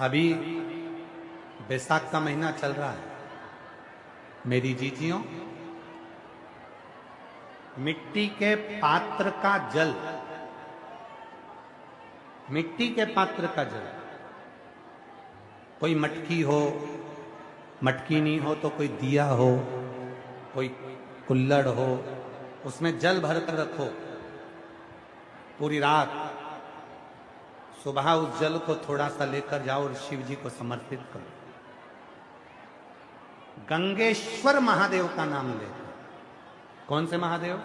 अभी बैसाख का महीना चल रहा है मेरी जीजियों। मिट्टी के पात्र का जल, मिट्टी के पात्र का जल, कोई मटकी हो, मटकी नहीं हो तो कोई दिया हो, कोई कुल्हड़ हो, उसमें जल भर कर रखो पूरी रात। सुबह उस जल को थोड़ा सा लेकर जाओ और शिव जी को समर्पित करो। गंगेश्वर महादेव का नाम ले। कौन से महादेव?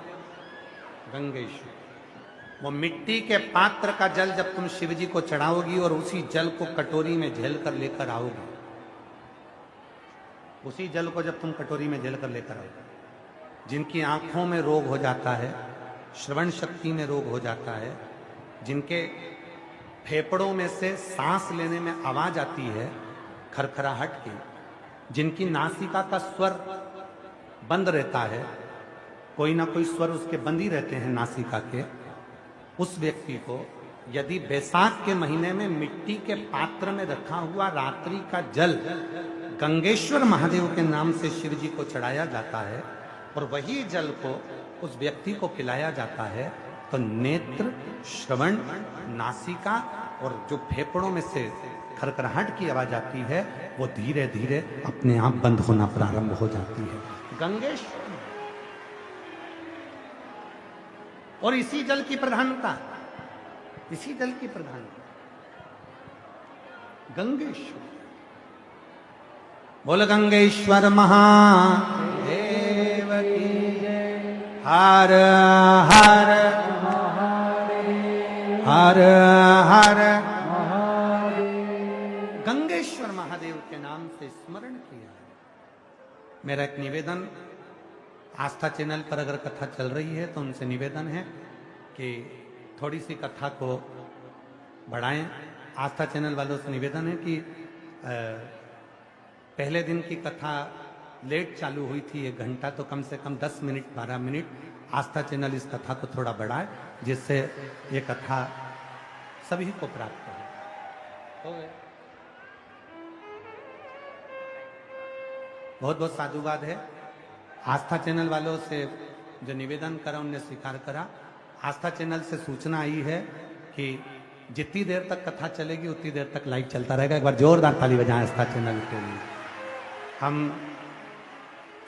गंगेश्वर। वो मिट्टी के पात्र का जल जब तुम शिव जी को चढ़ाओगी और उसी जल को कटोरी में झेल कर लेकर आओगी, उसी जल को जब तुम कटोरी में झेल कर लेकर आओगे, जिनकी आंखों में रोग हो जाता है, श्रवण शक्ति में रोग हो जाता है, जिनके फेफड़ों में से सांस लेने में आवाज आती है खरखराहट की, जिनकी नासिका का स्वर बंद रहता है, कोई ना कोई स्वर उसके बंद ही रहते हैं नासिका के, उस व्यक्ति को यदि बैसाख के महीने में मिट्टी के पात्र में रखा हुआ रात्रि का जल गंगेश्वर महादेव के नाम से शिव जी को चढ़ाया जाता है और वही जल को उस व्यक्ति को पिलाया जाता है, तो नेत्र, श्रवण, नासिका और जो फेफड़ों में से खरखराहट की आवाज आती है वो धीरे धीरे अपने आप बंद होना प्रारंभ हो जाती है। गंगेश्वर। और इसी जल की प्रधानता, इसी जल की प्रधानता गंगेश्वर। बोल गंगेश्वर महादेव की जय। हर हर हर हर गंगेश्वर महादेव के नाम से स्मरण किया। मेरा एक निवेदन, आस्था चैनल पर अगर कथा चल रही है तो उनसे निवेदन है कि थोड़ी सी कथा को बढ़ाएं। आस्था चैनल वालों से निवेदन है कि पहले दिन की कथा लेट चालू हुई थी 1 घंटा, तो कम से कम 10 मिनट 12 मिनट आस्था चैनल इस कथा को थोड़ा बढ़ाए, जिससे ये कथा सभी को प्राप्त हो। बहुत बहुत साधुवाद है। आस्था चैनल वालों से जो निवेदन करा उनने स्वीकार करा। आस्था चैनल से सूचना आई है कि जितनी देर तक कथा चलेगी उतनी देर तक लाइव चलता रहेगा। एक बार जोरदार ताली बजाएं आस्था चैनल के लिए। हम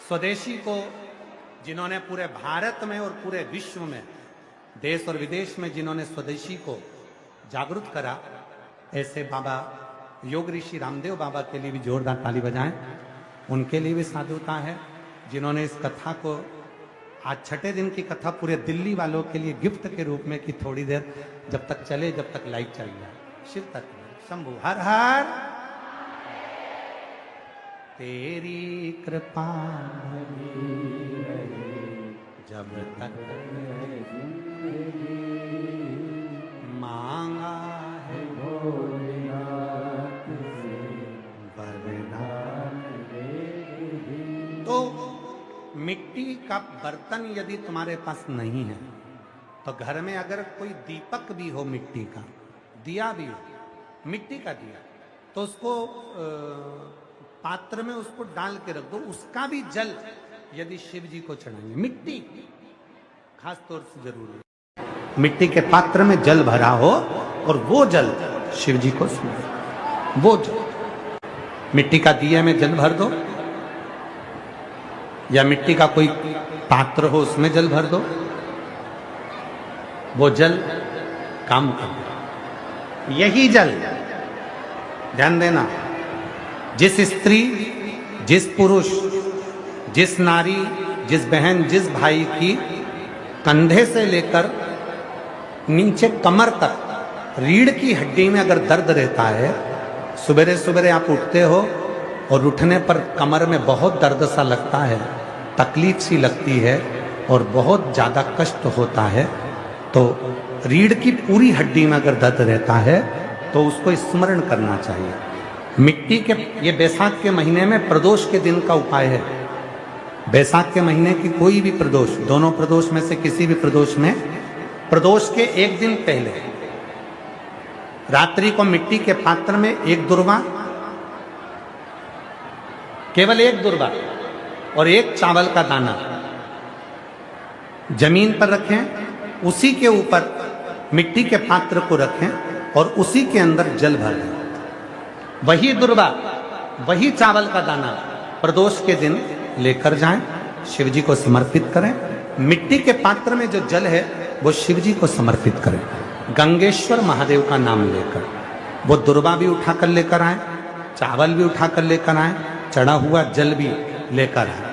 स्वदेशी को, जिन्होंने पूरे भारत में और पूरे विश्व में, देश और विदेश में जिन्होंने स्वदेशी को जागरूक करा, ऐसे बाबा योग ऋषि रामदेव बाबा के लिए भी जोरदार ताली बजाएं। उनके लिए भी साधुता है जिन्होंने इस कथा को, आज 6ठे दिन की कथा पूरे दिल्ली वालों के लिए गिफ्ट के रूप में कि थोड़ी देर जब तक चले, जब तक लाइव चल जाए। शिव तक शंभु हर हर। तेरी कृपा जब तक मांगा है भोलेनाथ से वरदान। तो मिट्टी का बर्तन यदि तुम्हारे पास नहीं है तो घर में अगर कोई दीपक भी हो, मिट्टी का दिया भी हो, मिट्टी का दिया, तो उसको पात्र में उसको डाल के रख दो। उसका भी जल यदि शिव जी को चढ़ाएंगे, मिट्टी खास तौर से जरूरी है, मिट्टी के पात्र में जल भरा हो और वो जल शिव जी को स्मरण, वो जल मिट्टी का दिया में जल भर दो, या मिट्टी का कोई पात्र हो उसमें जल भर दो, वो जल काम कर दो। यही जल, ध्यान देना, जिस स्त्री, जिस पुरुष, जिस नारी, जिस बहन, जिस भाई की कंधे से लेकर नीचे कमर तक रीढ़ की हड्डी में अगर दर्द रहता है, सुबह सुबह आप उठते हो और उठने पर कमर में बहुत दर्द सा लगता है, तकलीफ सी लगती है और बहुत ज़्यादा कष्ट होता है, तो रीढ़ की पूरी हड्डी में अगर दर्द रहता है तो उसको स्मरण करना चाहिए। मिट्टी के, ये बैसाख के महीने में प्रदोष के दिन का उपाय है। बैसाख के महीने की कोई भी प्रदोष, दोनों प्रदोष में से किसी भी प्रदोष में, प्रदोष के 1 दिन पहले रात्रि को मिट्टी के पात्र में एक दुर्वा, केवल एक दुर्वा और एक चावल का दाना जमीन पर रखें, उसी के ऊपर मिट्टी के पात्र को रखें और उसी के अंदर जल भर दें। वही दुर्वा, वही चावल का दाना प्रदोष के दिन लेकर जाएं, शिव जी को समर्पित करें। मिट्टी के पात्र में जो जल है वो शिव जी को समर्पित करें, गंगेश्वर महादेव का नाम लेकर। वो दुर्वा भी उठाकर लेकर आए, चावल भी उठाकर लेकर आए, चढ़ा हुआ जल भी लेकर आए।